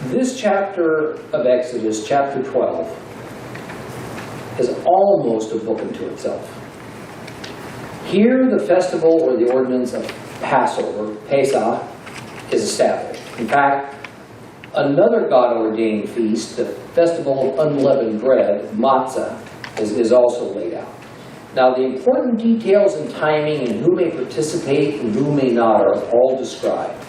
This chapter of Exodus, chapter 12, is almost a book unto itself. Here the festival or the ordinance of Passover, Pesach, is established. In fact, another God-ordained feast, the festival of unleavened bread, matzah, is also laid out. Now the important details and timing and who may participate and who may not are all described.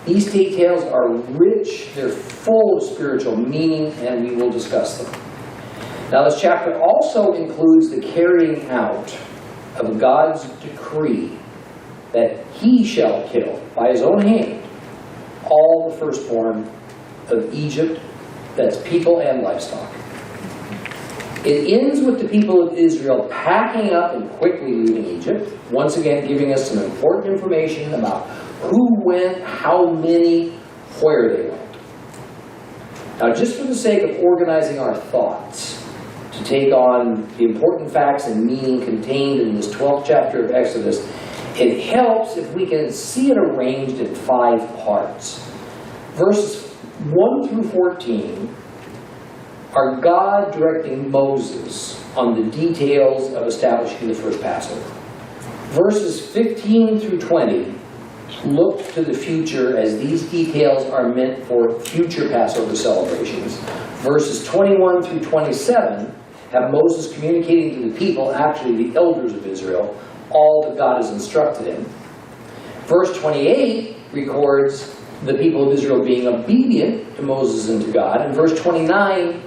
These details are rich, they're full of spiritual meaning, and we will discuss them. Now this chapter also includes the carrying out of God's decree that he shall kill by his own hand all the firstborn of Egypt, that's people and livestock. It ends with the people of Israel packing up and quickly leaving Egypt, once again giving us some important information about who went, how many, where they went. Now, just for the sake of organizing our thoughts, to take on the important facts and meaning contained in this 12th chapter of Exodus, it helps if we can see it arranged in 5 parts. Verses 1 through 14 are God directing Moses on the details of establishing the first Passover. Verses 15 through 20 look to the future as these details are meant for future Passover celebrations. Verses 21 through 27 have Moses communicating to the people, actually the elders of Israel, all that God has instructed him. Verse 28 records the people of Israel being obedient to Moses and to God. And verse 29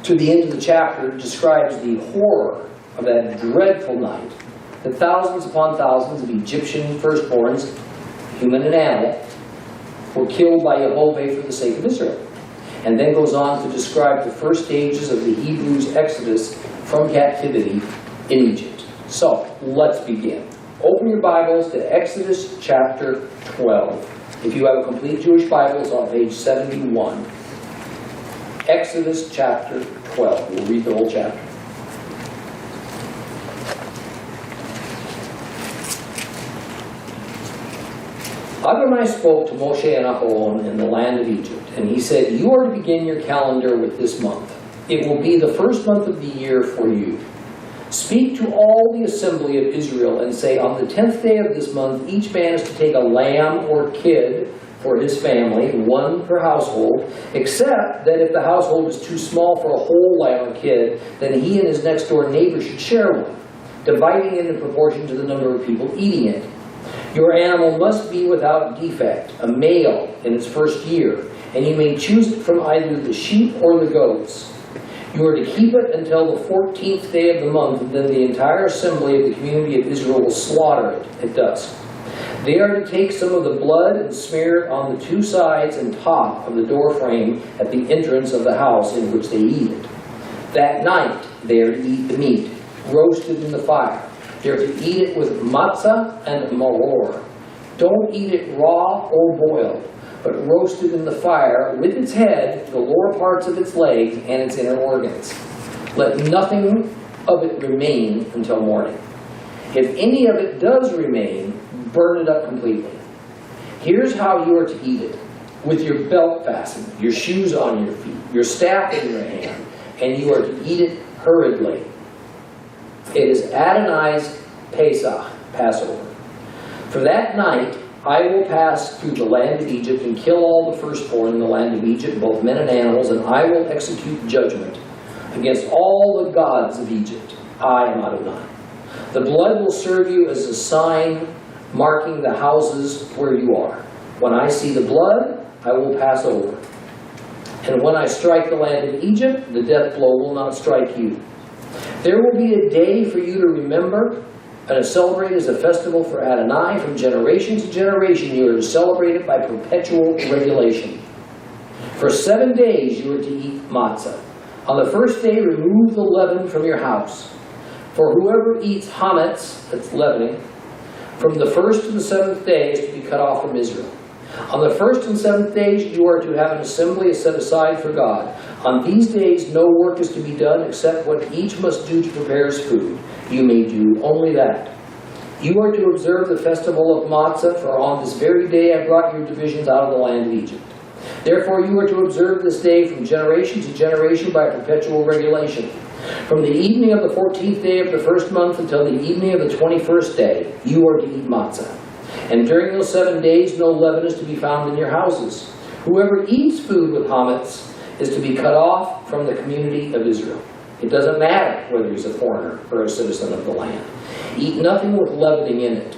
to the end of the chapter describes the horror of that dreadful night, that thousands upon thousands of Egyptian firstborns, human and animal, were killed by Jehovah for the sake of Israel. And then goes on to describe the first stages of the Hebrews' exodus from captivity in Egypt. So, let's begin. Open your Bibles to Exodus chapter 12. If you have a complete Jewish Bible, it's on page 71. Exodus chapter 12. We'll read the whole chapter. Adonai spoke to Moshe and Aharon in the land of Egypt, and he said, "You are to begin your calendar with this month. It will be the first month of the year for you. Speak to all the assembly of Israel and say, on the 10th day of this month, each man is to take a lamb or kid for his family, one per household, except that if the household is too small for a whole lamb or kid, then he and his next door neighbor should share one, dividing it in proportion to the number of people eating it. Your animal must be without defect, a male in its first year, and you may choose it from either the sheep or the goats. You are to keep it until the 14th day of the month, and then the entire assembly of the community of Israel will slaughter it at dusk. They are to take some of the blood and smear it on the 2 sides and top of the door frame at the entrance of the house in which they eat it. That night they are to eat the meat, roasted in the fire. They are to eat it with matzah and maror. Don't eat it raw or boiled, but roasted in the fire with its head, the lower parts of its legs, and its inner organs. Let nothing of it remain until morning. If any of it does remain, burn it up completely. Here's how you are to eat it. With your belt fastened, your shoes on your feet, your staff in your hand, and you are to eat it hurriedly. It is Adonai's Pesach, Passover. For that night I will pass through the land of Egypt and kill all the firstborn in the land of Egypt, both men and animals, and I will execute judgment against all the gods of Egypt. I am Adonai. The blood will serve you as a sign marking the houses where you are. When I see the blood, I will pass over. And when I strike the land of Egypt, the death blow will not strike you. There will be a day for you to remember and to celebrate as a festival for Adonai. From generation to generation you are to celebrate it by perpetual regulation. For 7 days you are to eat matzah. On the first day remove the leaven from your house. For whoever eats hametz, that's leavening, from the first to the 7th day is to be cut off from Israel. On the 1st and 7th days you are to have an assembly set aside for God. On these days no work is to be done except what each must do to prepare his food. You may do only that. You are to observe the festival of matzah, for on this very day I brought your divisions out of the land of Egypt. Therefore you are to observe this day from generation to generation by perpetual regulation. From the evening of the 14th day of the first month until the evening of the 21st day, you are to eat matzah. And during those 7 days no leaven is to be found in your houses. Whoever eats food with hametz is to be cut off from the community of Israel. It doesn't matter whether he's a foreigner or a citizen of the land. Eat nothing with leavening in it.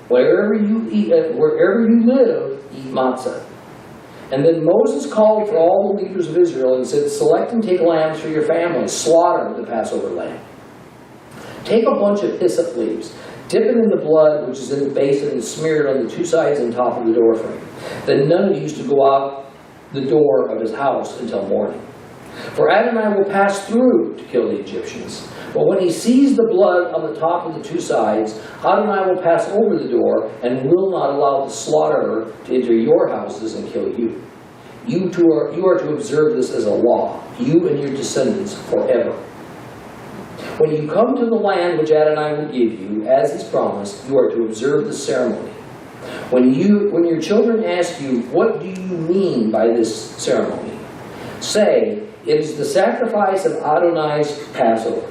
Wherever you live, eat matzah. And then Moses called for all the leaders of Israel and said, select and take lambs for your families, slaughter the Passover lamb. Take a bunch of hyssop leaves, dip it in the blood which is in the basin, and smear it on the 2 sides and top of the doorframe. Then none of you is to go out the door of his house until morning. For Adonai will pass through to kill the Egyptians. But when he sees the blood on the top of the 2 sides, Adonai will pass over the door and will not allow the slaughterer to enter your houses and kill you. You are to observe this as a law, you and your descendants forever. When you come to the land which Adonai will give you, as he's promised, you are to observe the ceremony. When your children ask you, what do you mean by this ceremony? Say, it is the sacrifice of Adonai's Passover.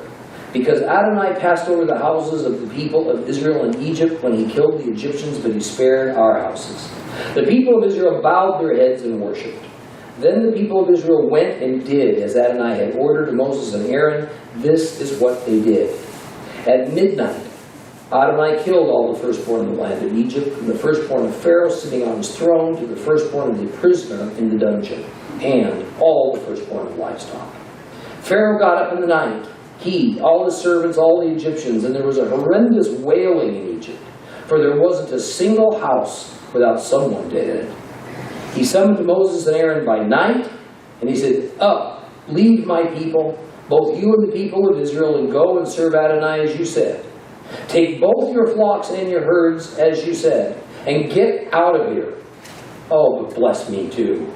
Because Adonai passed over the houses of the people of Israel in Egypt when he killed the Egyptians, but he spared our houses. The people of Israel bowed their heads and worshipped. Then the people of Israel went and did as Adonai had ordered Moses and Aaron. This is what they did. At midnight, Adonai killed all the firstborn in the land of Egypt, from the firstborn of Pharaoh sitting on his throne to the firstborn of the prisoner in the dungeon, and all the firstborn of livestock. Pharaoh got up in the night, he, all his servants, all the Egyptians, and there was a horrendous wailing in Egypt, for there wasn't a single house without someone dead in it. He summoned Moses and Aaron by night, and he said, up, leave my people, both you and the people of Israel, and go and serve Adonai as you said. Take both your flocks and your herds as you said, and get out of here. Oh, but bless me too.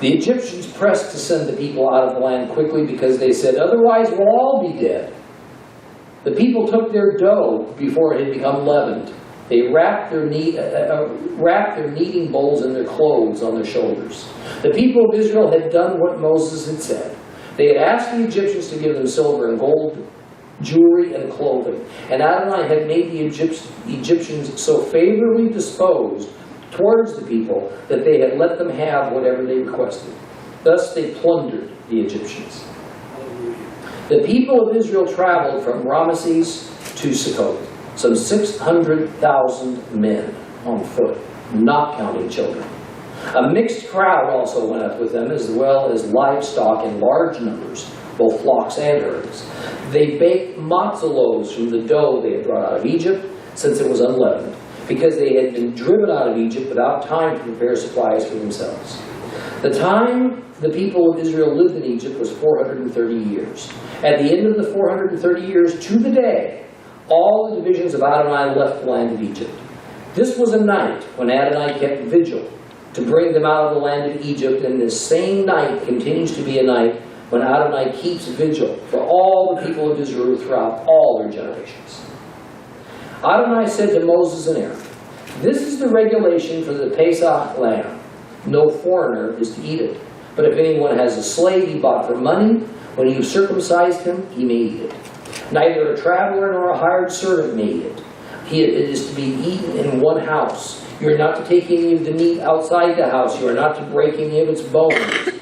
The Egyptians pressed to send the people out of the land quickly because they said, otherwise we'll all be dead. The people took their dough before it had become leavened. They wrapped their kneading bowls in their clothes on their shoulders. The people of Israel had done what Moses had said. They had asked the Egyptians to give them silver and gold, jewelry and clothing. And Adonai had made the Egyptians so favorably disposed towards the people that they had let them have whatever they requested. Thus they plundered the Egyptians. The people of Israel traveled from Ramesses to Sukkot, some 600,000 men on foot, not counting children. A mixed crowd also went up with them, as well as livestock in large numbers, both flocks and herds. They baked matzah loaves from the dough they had brought out of Egypt, since it was unleavened, because they had been driven out of Egypt without time to prepare supplies for themselves. The time the people of Israel lived in Egypt was 430 years. At the end of the 430 years, to the day, all the divisions of Adonai left the land of Egypt. This was a night when Adonai kept vigil to bring them out of the land of Egypt, and this same night continues to be a night when Adonai keeps vigil for all the people of Israel throughout all their generations. Adonai said to Moses and Aaron, this is the regulation for the Pesach lamb. No foreigner is to eat it. But if anyone has a slave he bought for money, when you circumcised him, he may eat it. Neither a traveler nor a hired servant may eat it. It is to be eaten in one house. You are not to take any of the meat outside the house. You are not to break any of its bones.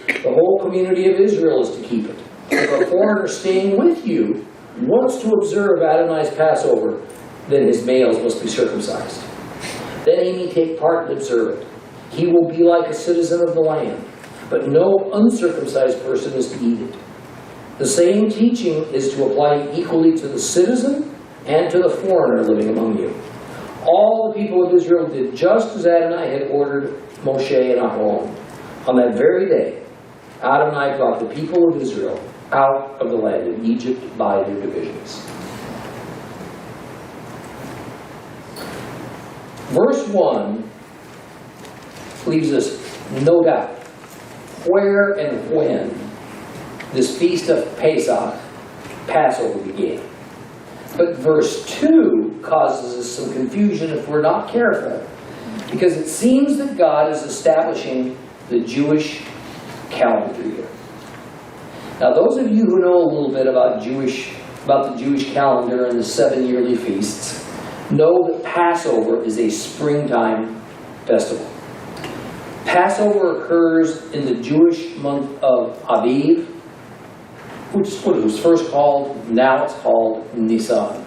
The whole community of Israel is to keep it. If a foreigner staying with you wants to observe Adonai's Passover, then his males must be circumcised. Then he may take part and observe it. He will be like a citizen of the land, but no uncircumcised person is to eat it. The same teaching is to apply equally to the citizen and to the foreigner living among you. All the people of Israel did just as Adonai had ordered Moshe and Aaron. On that very day, Adonai brought the people of Israel out of the land of Egypt by their divisions. Verse 1 leaves us no doubt where and when this feast of Pesach, Passover, began. But verse 2 causes us some confusion if we're not careful. because it seems that God is establishing the Jewish calendar year. Now, those of you who know a little bit about the Jewish calendar and the 7 yearly feasts know that Passover is a springtime festival. Passover occurs in the Jewish month of Aviv, which is what it was first called. Now it's called Nisan.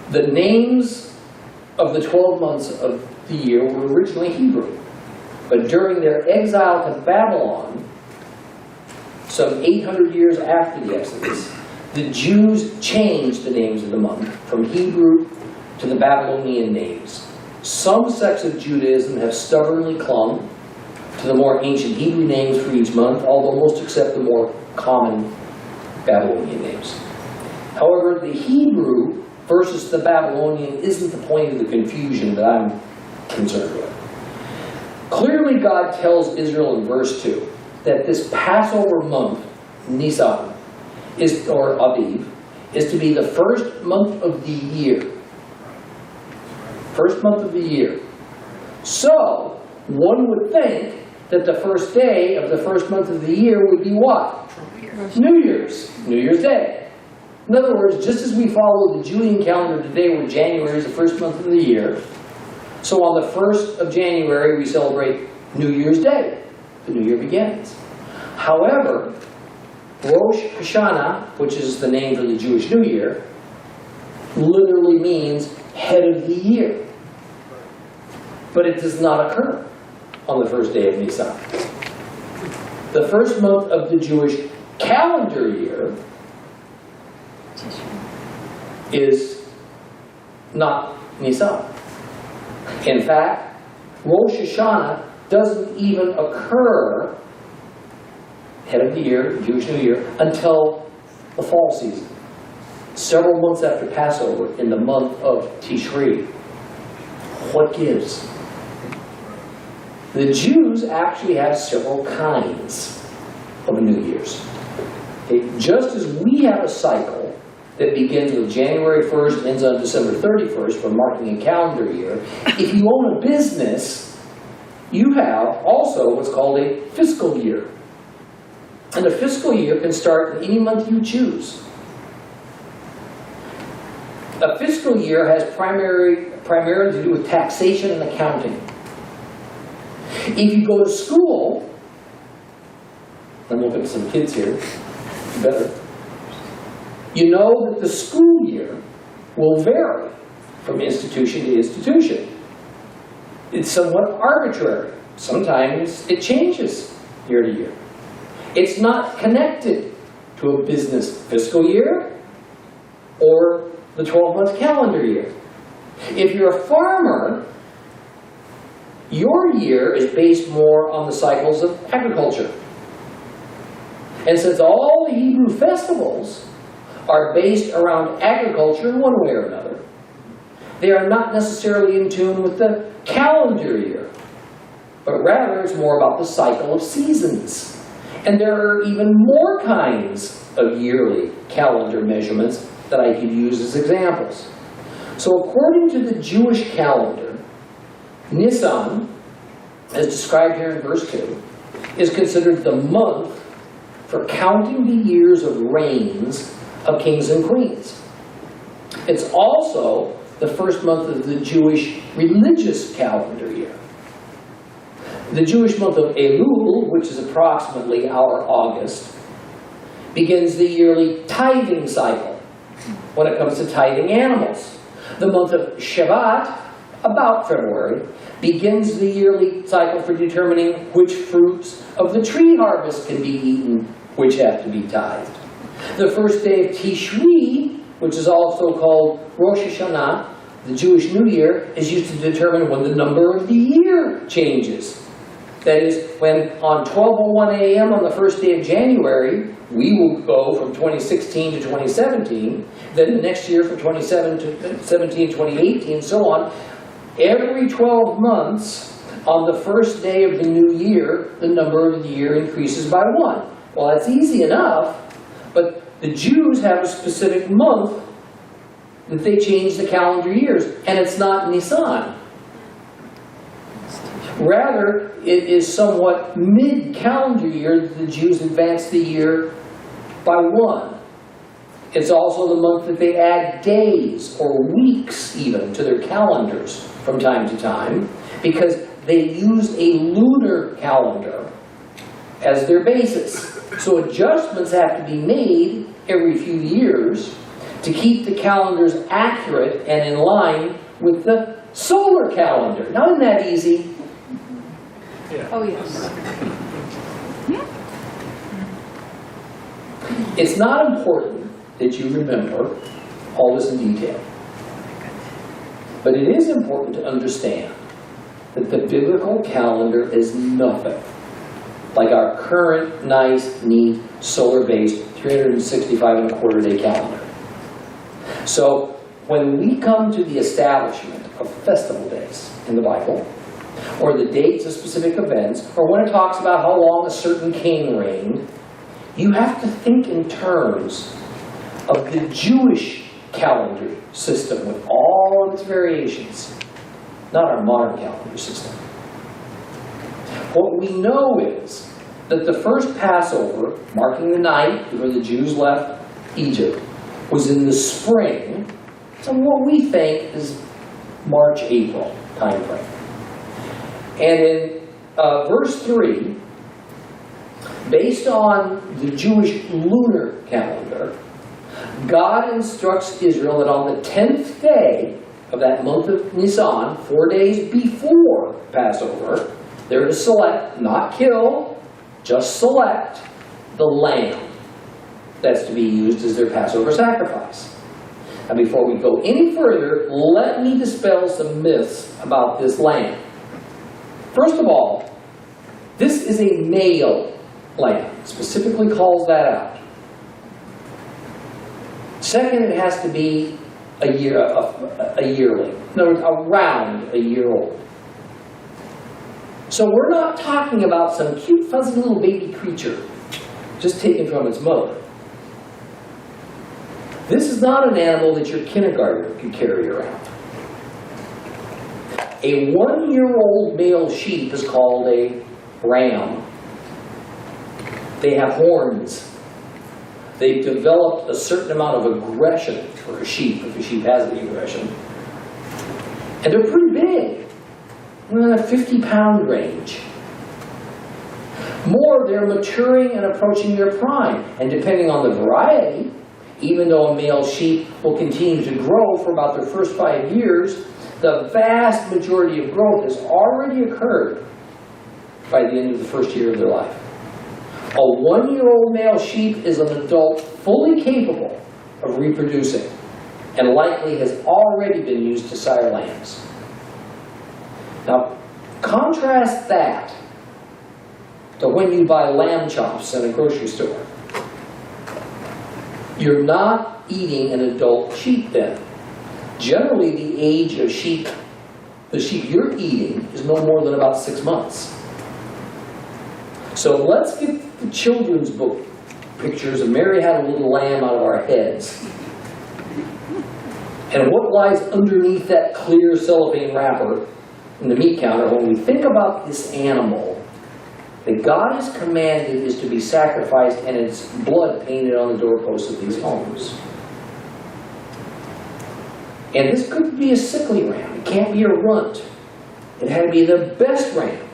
The names of the 12 months of the year were originally Hebrew, but during their exile to Babylon, some 800 years after the Exodus, the Jews changed the names of the month from Hebrew to the Babylonian names. Some sects of Judaism have stubbornly clung to the more ancient Hebrew names for each month, although most accept the more common Babylonian names. However, the Hebrew versus the Babylonian isn't the point of the confusion that I'm concerned with. Clearly, God tells Israel in verse 2 that this Passover month, Nisan, or Aviv, is to be the first month of the year. First month of the year. So, one would think that the first day of the first month of the year would be what? New Year's. New Year's Day. In other words, just as we follow the Julian calendar today where January is the first month of the year, so on the 1st of January we celebrate New Year's Day. The new year begins. However, Rosh Hashanah, which is the name for the Jewish New Year, literally means head of the year. But it does not occur on the first day of Nisan. The first month of the Jewish calendar year is not Nisan. In fact, Rosh Hashanah doesn't even occur, head of the year, Jewish New Year, until the fall season. Several months after Passover, in the month of Tishri. What gives? The Jews actually have several kinds of New Year's. Okay? Just as we have a cycle that begins with January 1st and ends on December 31st for marking a calendar year, if you own a business, you have also what's called a fiscal year. And a fiscal year can start in any month you choose. A fiscal year has primarily to do with taxation and accounting. If you go to school, I'm looking at some kids here, better. You know that the school year will vary from institution to institution. It's somewhat arbitrary. Sometimes it changes year to year. It's not connected to a business fiscal year or the 12-month calendar year. If you're a farmer, your year is based more on the cycles of agriculture. And since all the Hebrew festivals are based around agriculture in one way or another, they are not necessarily in tune with the calendar year, but rather it's more about the cycle of seasons. And there are even more kinds of yearly calendar measurements that I could use as examples. So according to the Jewish calendar, Nisan, as described here in verse 2, is considered the month for counting the years of reigns of kings and queens. It's also the first month of the Jewish religious calendar year. The Jewish month of Elul, which is approximately our August, begins the yearly tithing cycle when it comes to tithing animals. The month of Shevat, about February, begins the yearly cycle for determining which fruits of the tree harvest can be eaten, which have to be tithed. The first day of Tishri, which is also called Rosh Hashanah, the Jewish New Year, is used to determine when the number of the year changes. That is, when on 12:01 a.m. on the first day of January, we will go from 2016 to 2017, then the next year from 2017 to 2018, and so on. Every 12 months, on the first day of the new year, the number of the year increases by 1. Well, that's easy enough, but the Jews have a specific month that they change the calendar years, and it's not Nisan. Rather, it is somewhat mid-calendar year that the Jews advance the year by one. It's also the month that they add days or weeks even to their calendars from time to time, because they use a lunar calendar as their basis. So adjustments have to be made every few years to keep the calendars accurate and in line with the solar calendar. Now, isn't that easy? Yeah. Oh, yes. It's not important that you remember all this in detail. But it is important to understand that the biblical calendar is nothing like our current, nice, neat, solar-based 365 day calendar. So, when we come to the establishment of festival days in the Bible, or the dates of specific events, or when it talks about how long a certain king reigned, you have to think in terms of the Jewish calendar system with all of its variations, not our modern calendar system. What we know is that the first Passover, marking the night before the Jews left Egypt, was in the spring, so what we think is March, April time frame. And in verse 3, based on the Jewish lunar calendar, God instructs Israel that on the 10th day of that month of Nisan, 4 days before Passover, they're to select, not kill, just select the lamb that's to be used as their Passover sacrifice. Now, before we go any further, let me dispel some myths about this lamb. First of all, this is a male lamb. It specifically calls that out. Second, it has to be a yearling. In other words, around a year old. So we're not talking about some cute, fuzzy little baby creature just taken from its mother. This is not an animal that your kindergartner can carry around. A 1-year-old male sheep is called a ram. They have horns. They've developed a certain amount of aggression for a sheep, if a sheep has any aggression. And they're pretty big. They're in the 50-pound range. More, they're maturing and approaching their prime. And depending on the variety, even though a male sheep will continue to grow for about their first 5 years, the vast majority of growth has already occurred by the end of the first year of their life. A 1-year-old male sheep is an adult fully capable of reproducing and likely has already been used to sire lambs. Now, contrast that to when you buy lamb chops in a grocery store. You're not eating an adult sheep then. Generally, the age of sheep, the sheep you're eating, is no more than about 6 months. So let's get the children's book pictures of Mary Had a Little Lamb out of our heads. And what lies underneath that clear cellophane wrapper in the meat counter when we think about this animal that God has commanded is to be sacrificed and its blood painted on the doorposts of these homes. And this couldn't be a sickly ram. It can't be a runt. It had to be the best ram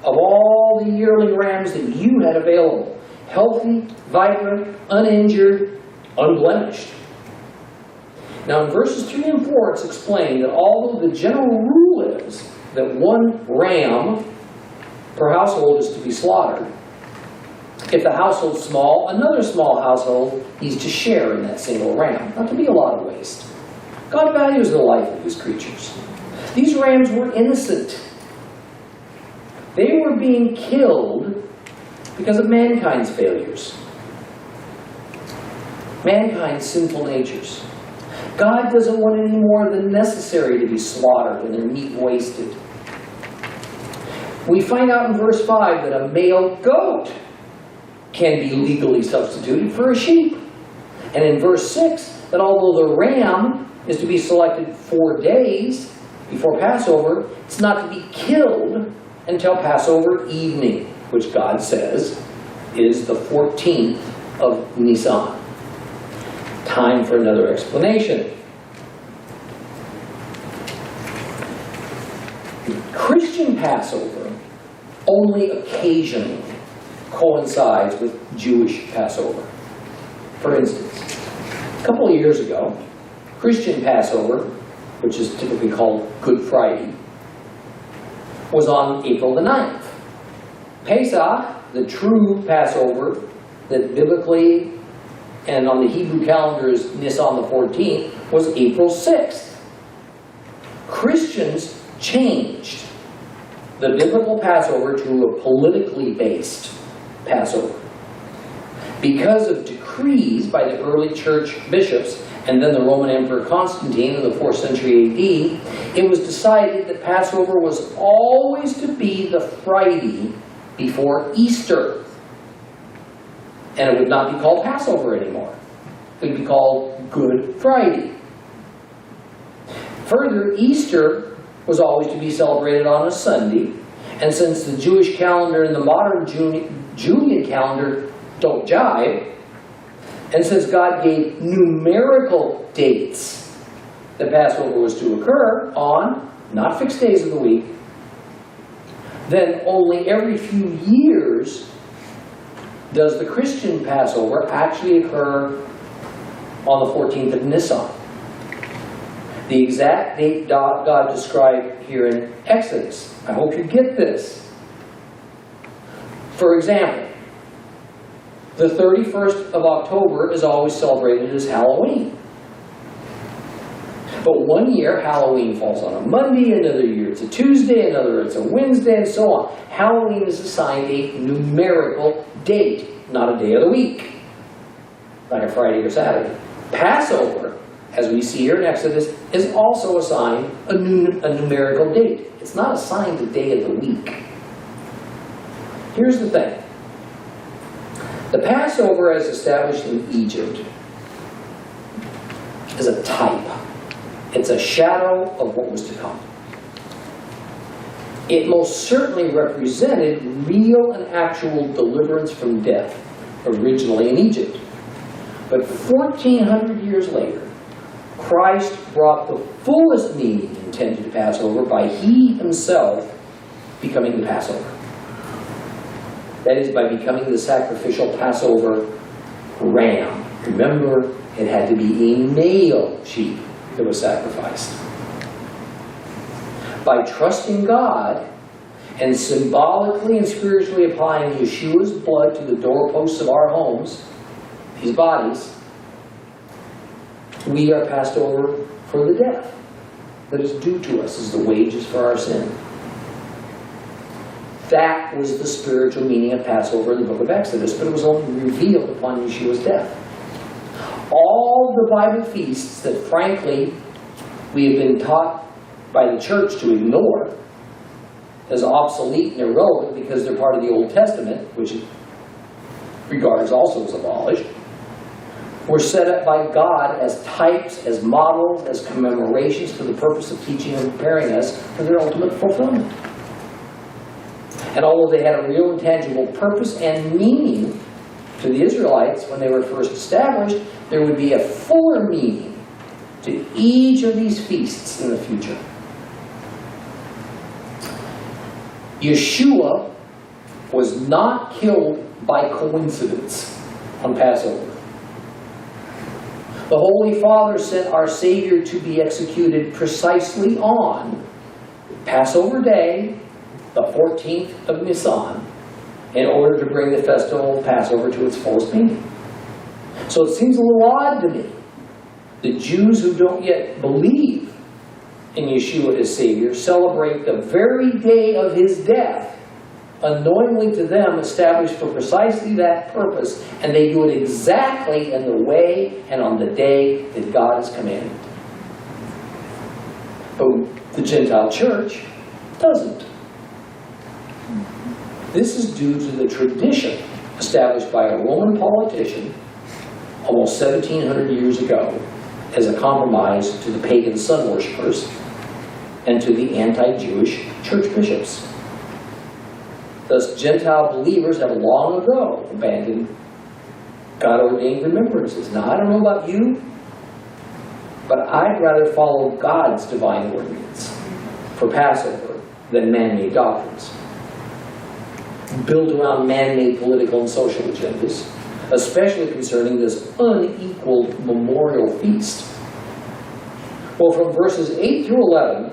of all the yearling rams that you had available. Healthy, vibrant, uninjured, unblemished. Now in verses 3 and 4 it's explained that although the general rule is that one ram per household is to be slaughtered, if the household's small, another small household needs to share in that single ram. Not to be a lot of waste. God values the life of His creatures. These rams were innocent. They were being killed because of mankind's failures. Mankind's sinful natures. God doesn't want any more than necessary to be slaughtered and their meat wasted. We find out in verse 5 that a male goat can be legally substituted for a sheep. And in verse 6, that although the ram is to be selected 4 days before Passover, it's not to be killed until Passover evening, which God says is the 14th of Nisan. Time for another explanation. Christian Passover only occasionally coincides with Jewish Passover. For instance, a couple of years ago, Christian Passover, which is typically called Good Friday, was on April the 9th. Pesach, the true Passover that biblically and on the Hebrew calendar is Nisan the 14th, was April 6th. Christians changed the biblical Passover to a politically based Passover. Because of decrees by the early church bishops and then the Roman Emperor Constantine in the 4th century AD, it was decided that Passover was always to be the Friday before Easter. And it would not be called Passover anymore. It would be called Good Friday. Further, Easter was always to be celebrated on a Sunday, and since the Jewish calendar and the modern Julian calendar don't jive, and since God gave numerical dates that Passover was to occur on, not fixed days of the week, then only every few years does the Christian Passover actually occur on the 14th of Nisan. The exact date God described here in Exodus. I hope you get this. For example, the 31st of October is always celebrated as Halloween. But one year, Halloween falls on a Monday, another year it's a Tuesday, another it's a Wednesday, and so on. Halloween is assigned a numerical date, not a day of the week, like a Friday or Saturday. Passover, as we see here in Exodus, is also assigned a numerical date. It's not assigned a day of the week. Here's the thing. The Passover as established in Egypt is a type. It's a shadow of what was to come. It most certainly represented real and actual deliverance from death, originally in Egypt. But 1,400 years later, Christ brought the fullest meaning intended to Passover by He Himself becoming the Passover. That is, by becoming the sacrificial Passover ram. Remember, it had to be a male sheep that was sacrificed. By trusting God and symbolically and spiritually applying Yeshua's blood to the doorposts of our homes, these bodies, we are passed over for the death that is due to us as the wages for our sin. That was the spiritual meaning of Passover in the book of Exodus, but it was only revealed upon Yeshua's death. All the Bible feasts that, frankly, we have been taught by the church to ignore as obsolete and irrelevant because they're part of the Old Testament, which it regards also as abolished, were set up by God as types, as models, as commemorations for the purpose of teaching and preparing us for their ultimate fulfillment. And although they had a real and tangible purpose and meaning to the Israelites when they were first established, there would be a fuller meaning to each of these feasts in the future. Yeshua was not killed by coincidence on Passover. The Holy Father sent our Savior to be executed precisely on Passover Day, the 14th of Nisan, in order to bring the festival of Passover to its fullest meaning. So it seems a little odd to me that Jews who don't yet believe in Yeshua as Savior celebrate the very day of His death, unknowingly to them established for precisely that purpose, and they do it exactly in the way and on the day that God has commanded. But the Gentile church doesn't. This is due to the tradition established by a Roman politician almost 1,700 years ago as a compromise to the pagan sun worshippers and to the anti-Jewish church bishops. Thus, Gentile believers have long ago abandoned God-ordained remembrances. Now, I don't know about you, but I'd rather follow God's divine ordinance for Passover than man-made doctrines built around man-made political and social agendas, especially concerning this unequaled memorial feast. Well, from verses 8 through 11,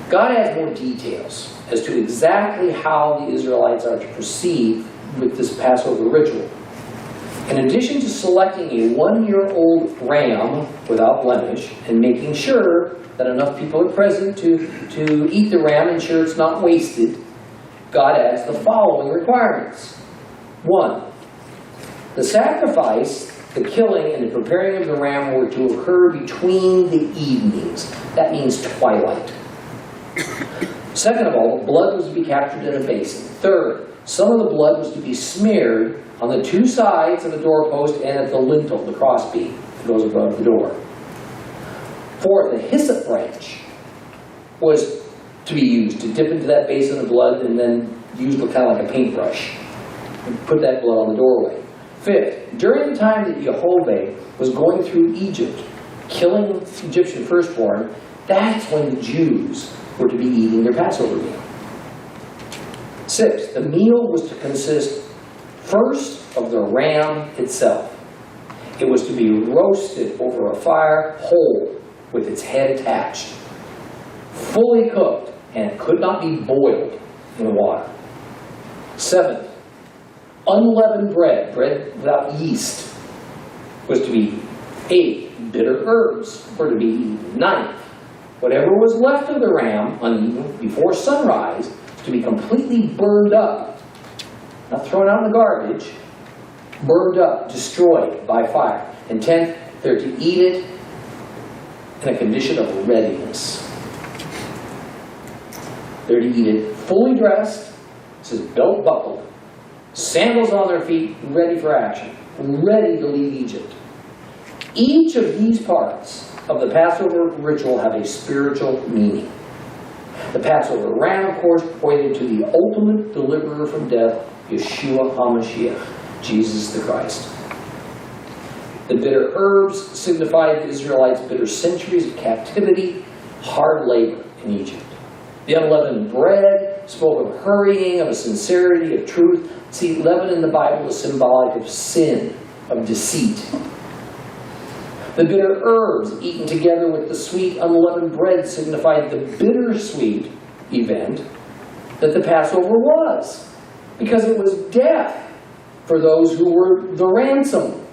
God adds more details as to exactly how the Israelites are to proceed with this Passover ritual. In addition to selecting a 1-year-old ram without blemish and making sure that enough people are present to eat the ram and ensure it's not wasted, God adds the following requirements. 1. The sacrifice, the killing, and the preparing of the ram were to occur between the evenings. That means twilight. Second of all, the blood was to be captured in a basin. Third, some of the blood was to be smeared on the 2 sides of the doorpost and at the lintel, the crossbeam that goes above the door. Fourth, the hyssop branch was to be used to dip into that basin of blood and then use kind of like a paintbrush and put that blood on the doorway. Fifth, during the time that Jehovah was going through Egypt, killing Egyptian firstborn, that's when the Jews were to be eating their Passover meal. Sixth, the meal was to consist first of the ram itself. It was to be roasted over a fire whole with its head attached, fully cooked, and it could not be boiled in water. Seventh, unleavened bread, bread without yeast, was to be eaten. Eighth, bitter herbs were to be eaten. Ninth, whatever was left of the ram uneaten before sunrise was to be completely burned up, not thrown out in the garbage, burned up, destroyed by fire. And 10th, they're to eat it in a condition of readiness. They're to eat it fully dressed, this is belt buckled, sandals on their feet, ready for action, ready to leave Egypt. Each of these parts of the Passover ritual have a spiritual meaning. The Passover ram, of course, pointed to the ultimate deliverer from death, Yeshua HaMashiach, Jesus the Christ. The bitter herbs signified the Israelites' bitter centuries of captivity, hard labor in Egypt. The unleavened bread spoke of hurrying, of a sincerity, of truth. See, leaven in the Bible is symbolic of sin, of deceit. The bitter herbs eaten together with the sweet unleavened bread signified the bittersweet event that the Passover was, because it was death for those who were the ransom,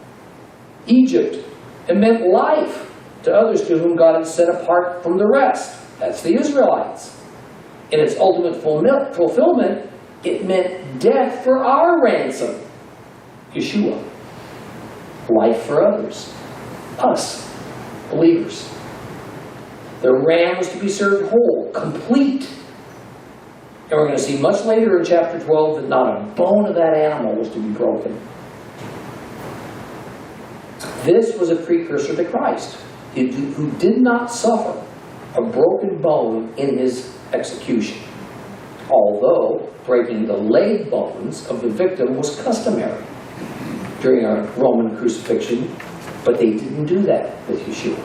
Egypt. It meant life to others to whom God had set apart from the rest. That's the Israelites. In its ultimate fulfillment, it meant death for our ransom, Yeshua. Life for others, us, believers. The ram was to be served whole, complete. And we're going to see much later in chapter 12 that not a bone of that animal was to be broken. This was a precursor to Christ, who did not suffer a broken bone in his execution, although breaking the leg bones of the victim was customary during a Roman crucifixion, but they didn't do that with Yeshua.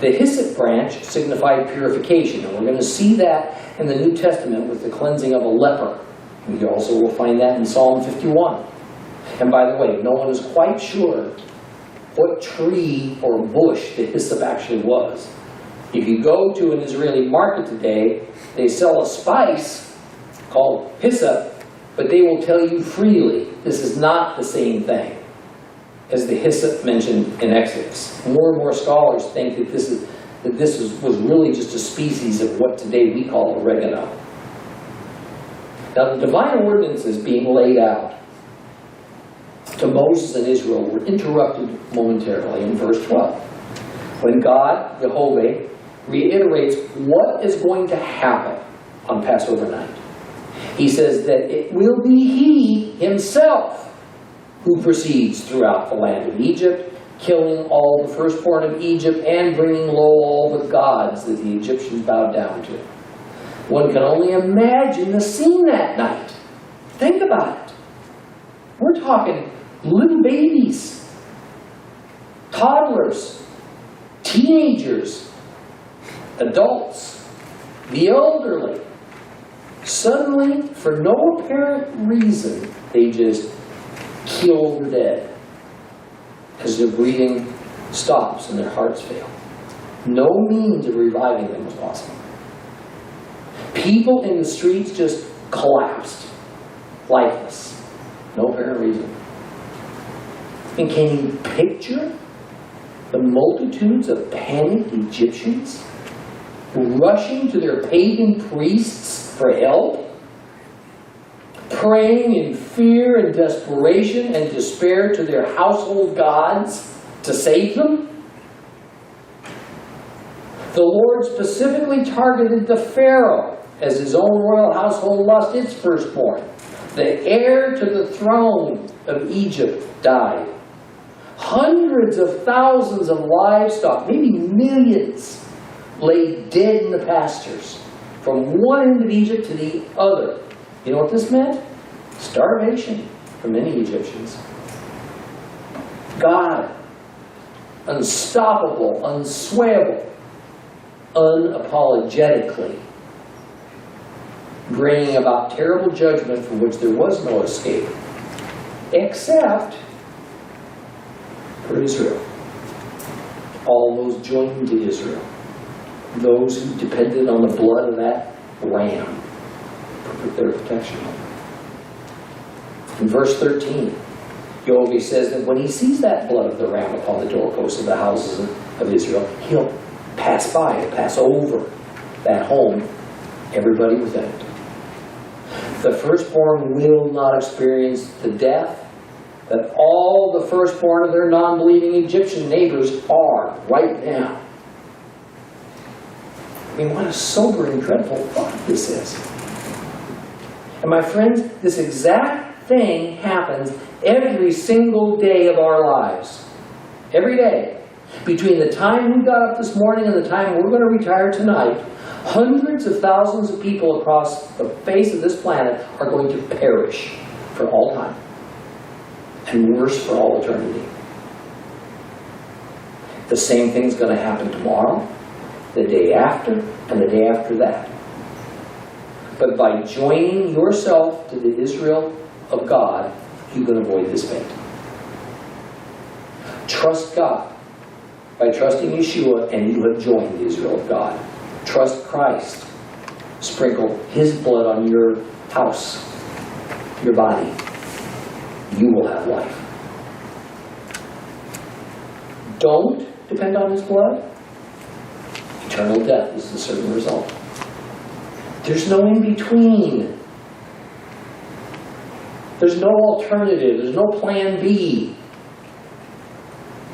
The hyssop branch signified purification, and we're going to see that in the New Testament with the cleansing of a leper. We also will find that in Psalm 51. And by the way, no one is quite sure what tree or bush the hyssop actually was. If you go to an Israeli market today, they sell a spice called hyssop, but they will tell you freely this is not the same thing as the hyssop mentioned in Exodus. More and more scholars think that this was really just a species of what today we call oregano. Now, the divine ordinances being laid out to Moses and Israel were interrupted momentarily in verse 12. When God, Jehovah, reiterates what is going to happen on Passover night. He says that it will be He Himself who proceeds throughout the land of Egypt, killing all the firstborn of Egypt and bringing low all the gods that the Egyptians bowed down to. One can only imagine the scene that night. Think about it. We're talking little babies, toddlers, teenagers, adults, the elderly. Suddenly, for no apparent reason, they just keel over dead as their breathing stops and their hearts fail. No means of reviving them was possible. People in the streets just collapsed, lifeless, no apparent reason. And can you picture the multitudes of panicked Egyptians rushing to their pagan priests for help, praying in fear and desperation and despair to their household gods to save them? The Lord specifically targeted the Pharaoh as his own royal household lost its firstborn. The heir to the throne of Egypt died. Hundreds of thousands of livestock, maybe millions, lay dead in the pastures from one end of Egypt to the other. You know what this meant? Starvation for many Egyptians. God, unstoppable, unswayable, unapologetically bringing about terrible judgment from which there was no escape, except for Israel. All those joined to Israel, those who depended on the blood of that ram for their protection. In verse 13, Yogi says that when he sees that blood of the ram upon the doorposts of the houses of Israel, he'll pass by, he'll pass over that home, everybody within it. The firstborn will not experience the death that all the firstborn of their non-believing Egyptian neighbors are right now. I mean, what a sobering, dreadful thought this is. And my friends, this exact thing happens every single day of our lives. Every day. Between the time we got up this morning and the time we're going to retire tonight, hundreds of thousands of people across the face of this planet are going to perish for all time. And worse, for all eternity. The same thing's going to happen tomorrow, the day after, and the day after that. But by joining yourself to the Israel of God, you can avoid this fate. Trust God. By trusting Yeshua, and you have joined the Israel of God. Trust Christ. Sprinkle His blood on your house, your body. You will have life. Don't depend on His blood. Eternal death is the certain result. There's no in-between. There's no alternative. There's no plan B.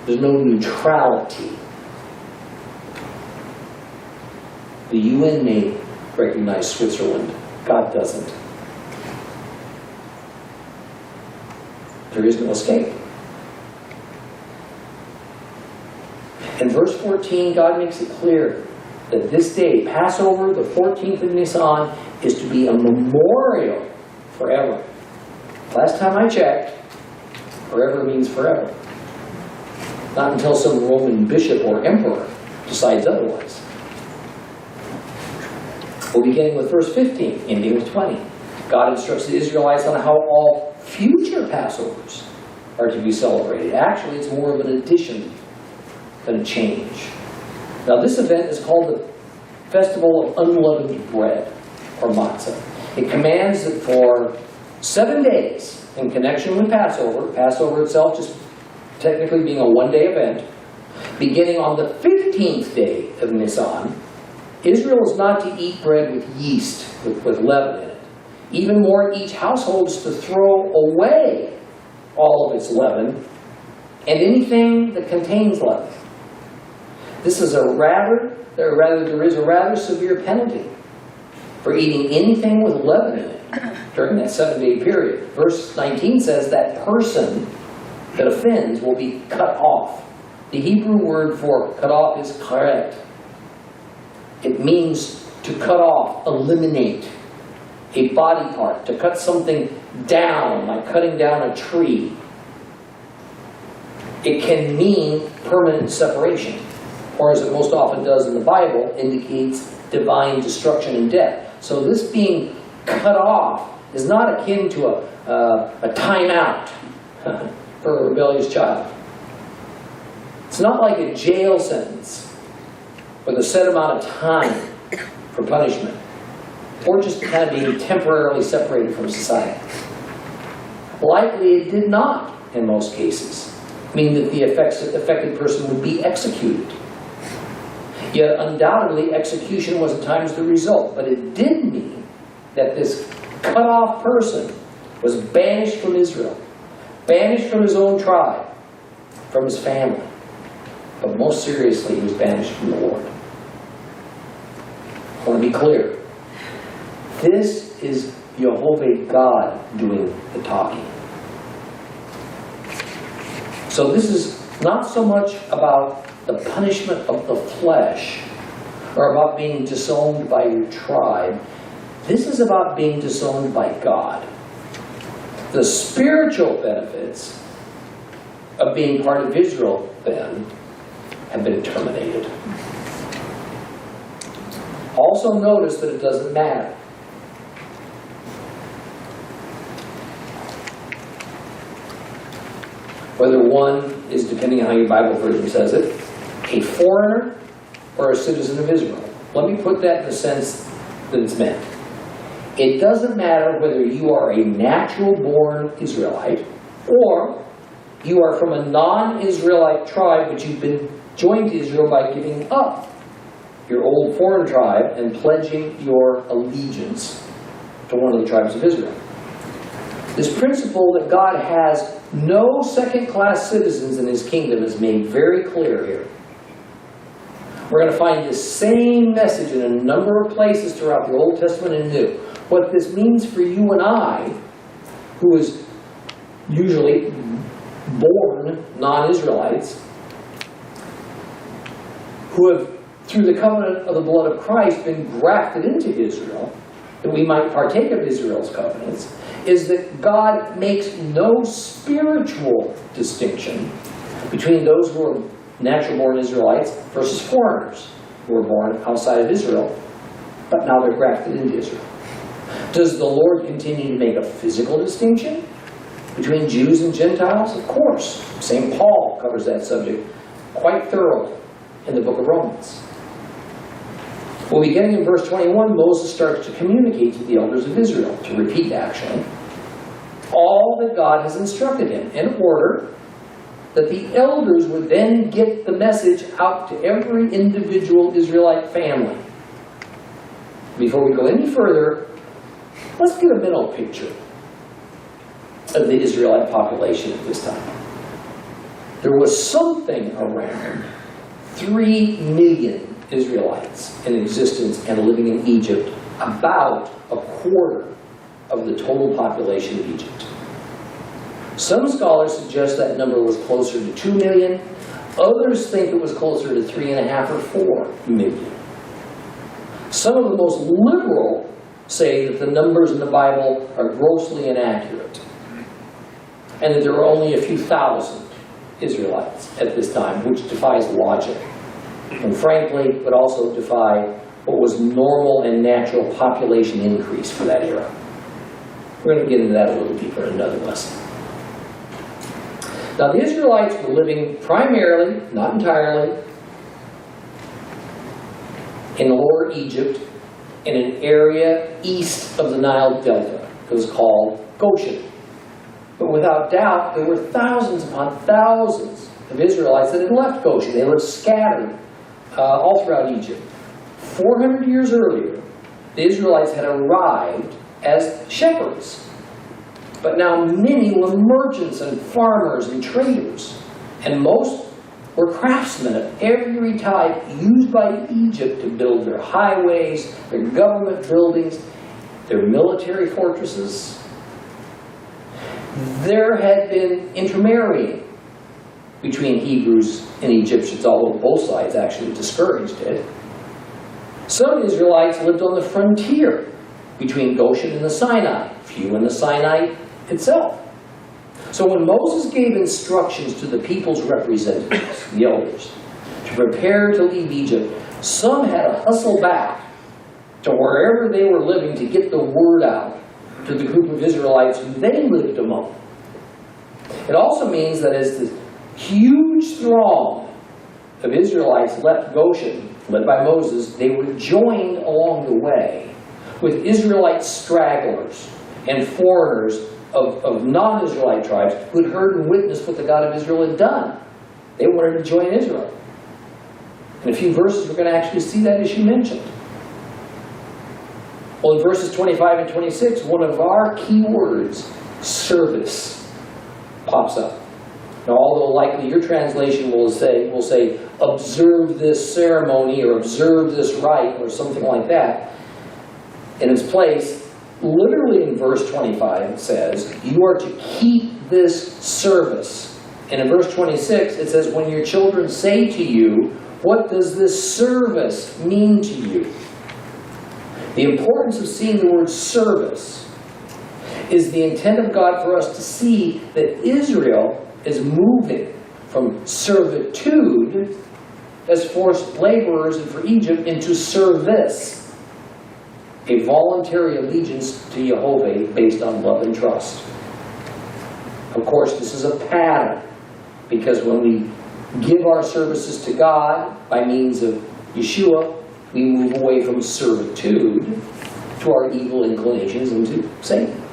There's no neutrality. The UN may recognize Switzerland. God doesn't. There is no escape. In verse 14, God makes it clear that this day, Passover, the 14th of Nisan, is to be a memorial forever. Last time I checked, forever means forever. Not until some Roman bishop or emperor decides otherwise. We'll be beginning with verse 15, ending with 20. God instructs the Israelites on how all future Passovers are to be celebrated. Actually, it's more of an addition than a change. Now, this event is called the Festival of Unleavened Bread, or Matzah. It commands that for 7 days, in connection with Passover, Passover itself just technically being a one-day event, beginning on the 15th day of Nisan, Israel is not to eat bread with yeast, with leaven in it. Even more, each household is to throw away all of its leaven and anything that contains leaven. This is there is a rather severe penalty for eating anything with leaven in it during that 7-day period. Verse 19 says that person that offends will be cut off. The Hebrew word for cut off is karet. It means to cut off, eliminate a body part, to cut something down, like cutting down a tree. It can mean permanent separation, or as it most often does in the Bible, indicates divine destruction and death. So this being cut off is not akin to a timeout for a rebellious child. It's not like a jail sentence with a set amount of time for punishment, or just kind of being temporarily separated from society. Likely it did not, in most cases, mean that the affected person would be executed. Yet undoubtedly execution was at times the result, but it did mean that this cut-off person was banished from Israel, banished from his own tribe, from his family, but most seriously he was banished from the Lord. I want to be clear. This is Jehovah God doing the talking. So this is not so much about the punishment of the flesh or about being disowned by your tribe. This is about being disowned by God. The spiritual benefits of being part of Israel, then, have been terminated. Also notice that it doesn't matter. Whether one is, depending on how your Bible version says it, a foreigner or a citizen of Israel. Let me put that in the sense that it's meant. It doesn't matter whether you are a natural-born Israelite or you are from a non-Israelite tribe but you've been joined to Israel by giving up your old foreign tribe and pledging your allegiance to one of the tribes of Israel. This principle that God has no second-class citizens in His kingdom is made very clear here. We're going to find this same message in a number of places throughout the Old Testament and New. What this means for you and I, who is usually born non-Israelites, who have, through the covenant of the blood of Christ, been grafted into Israel, that we might partake of Israel's covenants, is that God makes no spiritual distinction between those who are natural-born Israelites versus foreigners who were born outside of Israel, but now they're grafted into Israel. Does the Lord continue to make a physical distinction between Jews and Gentiles? Of course. St. Paul covers that subject quite thoroughly in the book of Romans. Well, beginning in verse 21, Moses starts to communicate to the elders of Israel, to repeat actually, all that God has instructed him, in order that the elders would then get the message out to every individual Israelite family. Before we go any further, let's get a mental picture of the Israelite population at this time. There was something around 3 million Israelites in existence and living in Egypt, about a quarter of the total population of Egypt. Some scholars suggest that number was closer to 2 million. Others think it was closer to 3.5 or 4 million. Some of the most liberal say that the numbers in the Bible are grossly inaccurate, and that there were only a few thousand Israelites at this time, which defies logic, and frankly would also defy what was normal and natural population increase for that era. We're going to get into that a little deeper in another lesson. Now, the Israelites were living primarily, not entirely, in Lower Egypt, in an area east of the Nile Delta. It was called Goshen. But without doubt, there were thousands upon thousands of Israelites that had left Goshen. They lived scattered all throughout Egypt. 400 years earlier, the Israelites had arrived as shepherds. But now many were merchants and farmers and traders. And most were craftsmen of every type used by Egypt to build their highways, their government buildings, their military fortresses. There had been intermarrying between Hebrews and Egyptians, although both sides actually discouraged it. Some Israelites lived on the frontier between Goshen and the Sinai, few in the Sinai itself. So when Moses gave instructions to the people's representatives, the elders, to prepare to leave Egypt, some had to hustle back to wherever they were living to get the word out to the group of Israelites who they lived among. It also means that as the huge throng of Israelites left Goshen, led by Moses, they were joined along the way with Israelite stragglers and foreigners of non-Israelite tribes who had heard and witnessed what the God of Israel had done. They wanted to join Israel. In a few verses, we're going to actually see that issue mentioned. Well, in verses 25 and 26, one of our key words, service, pops up. Now, although likely your translation will say, observe this ceremony or observe this rite or something like that, in its place, literally in verse 25 it says, you are to keep this service. And in verse 26 it says, when your children say to you, what does this service mean to you? The importance of seeing the word service is the intent of God for us to see that Israel is moving from servitude as forced laborers and for Egypt into service, a voluntary allegiance to Jehovah based on love and trust. Of course, this is a pattern, because when we give our services to God by means of Yeshua, we move away from servitude to our evil inclinations and to Satan.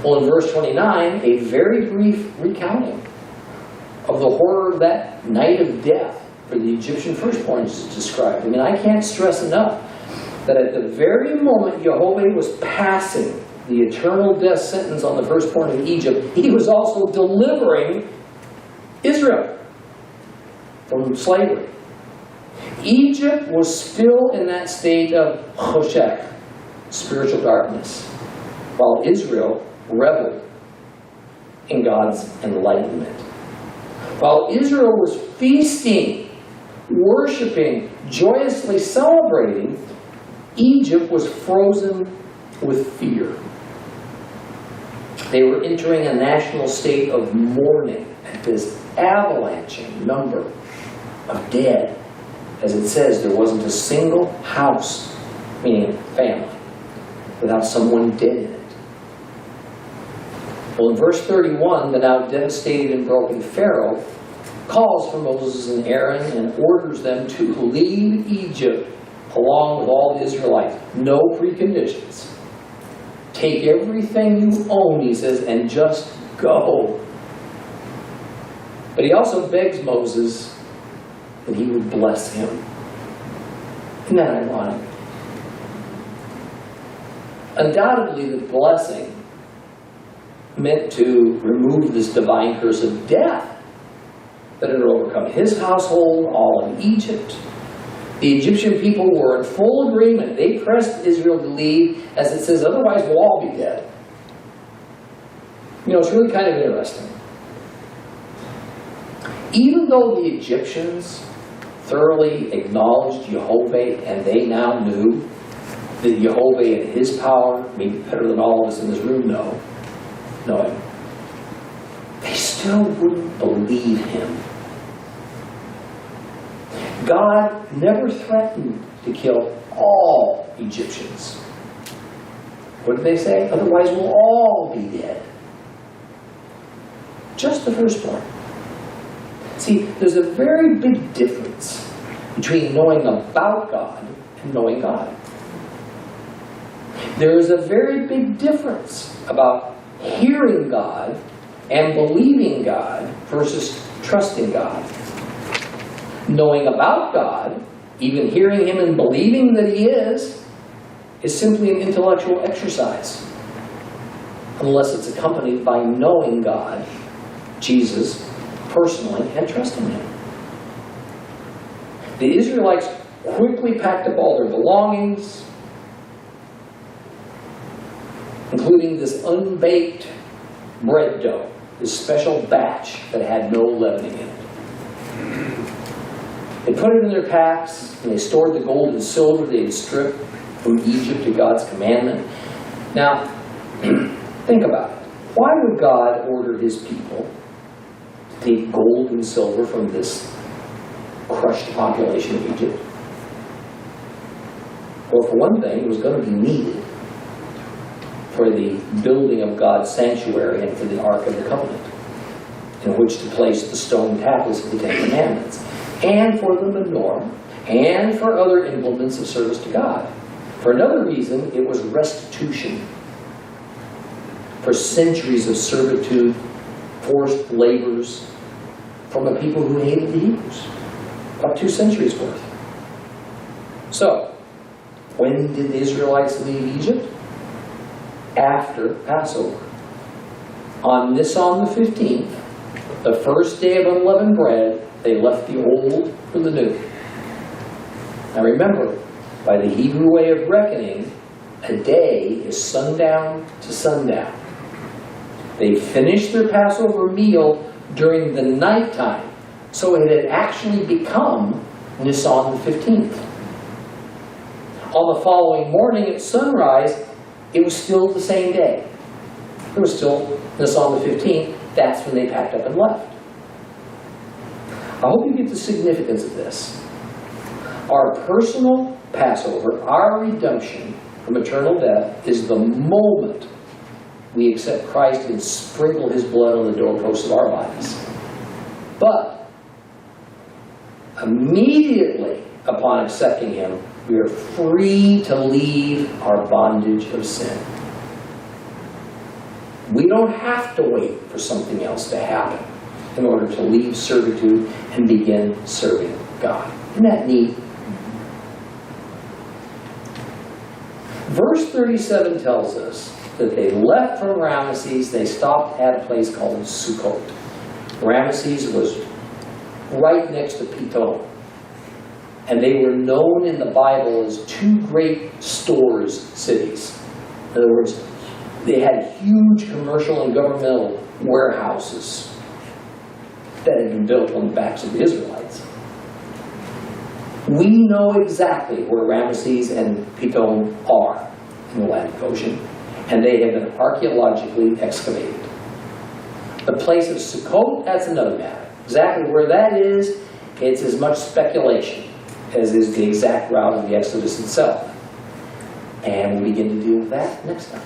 Well, in verse 29, a very brief recounting of the horror of that night of death for the Egyptian firstborns is described. I mean, I can't stress enough that at the very moment Jehovah was passing the eternal death sentence on the firstborn in Egypt, he was also delivering Israel from slavery. Egypt was still in that state of choshech, spiritual darkness, while Israel reveled in God's enlightenment. While Israel was feasting, worshiping, joyously celebrating, Egypt was frozen with fear. They were entering a national state of mourning at this avalanching number of dead. As it says, there wasn't a single house, meaning a family, without someone dead in it. Well, in verse 31, the now devastated and broken Pharaoh calls for Moses and Aaron and orders them to leave Egypt along with all the Israelites. No preconditions. Take everything you own, he says, and just go. But he also begs Moses that he would bless him. Isn't that ironic? Undoubtedly, the blessing meant to remove this divine curse of death that had overcome his household, all in Egypt. The Egyptian people were in full agreement. They pressed Israel to leave, as it says, otherwise we'll all be dead. You know, it's really kind of interesting. Even though the Egyptians thoroughly acknowledged Jehovah, and they now knew that Jehovah and his power, maybe better than all of us in this room know him, they still wouldn't believe him. God never threatened to kill all Egyptians. What did they say? Otherwise we'll all be dead. Just the firstborn. See, there's a very big difference between knowing about God and knowing God. There is a very big difference about hearing God and believing God versus trusting God. Knowing about God, even hearing him and believing that he is simply an intellectual exercise, unless it's accompanied by knowing God, Jesus, personally, and trusting him. The Israelites quickly packed up all their belongings, including this unbaked bread dough, this special batch that had no leavening in it. They put it in their packs, and they stored the gold and silver they had stripped from Egypt at God's commandment. Now, think about it. Why would God order his people to take gold and silver from this crushed population of Egypt? Well, for one thing, it was going to be needed for the building of God's sanctuary and for the Ark of the Covenant, in which to place the stone tablets of the Ten Commandments, and for the menorah, and for other implements of service to God. For another reason, it was restitution for centuries of servitude, forced labors from a people who hated the Hebrews. About 2 centuries worth. So, when did the Israelites leave Egypt? After Passover. On Nisan the 15th, the first day of unleavened bread, they left the old for the new. Now remember, by the Hebrew way of reckoning, a day is sundown to sundown. They finished their Passover meal during the nighttime, so it had actually become Nisan the 15th. On the following morning at sunrise, it was still the same day. It was still Nisan the 15th. That's when they packed up and left. I hope you get the significance of this. Our personal Passover, our redemption from eternal death, is the moment we accept Christ and sprinkle his blood on the doorposts of our bodies. But immediately upon accepting him, we are free to leave our bondage of sin. We don't have to wait for something else to happen in order to leave servitude and begin serving God. Isn't that neat? Verse 37 tells us that they left from Ramesses. They stopped at a place called Sukkot. Ramesses was right next to Pithom. And they were known in the Bible as 2 great stores cities. In other words, they had huge commercial and governmental warehouses that had been built on the backs of the Israelites. We know exactly where Ramesses and Pithom are in the land of Goshen, and they have been archaeologically excavated. The place of Sukkot, that's another matter. Exactly where that is, it's as much speculation as is the exact route of the Exodus itself. And we'll begin to deal with that next time.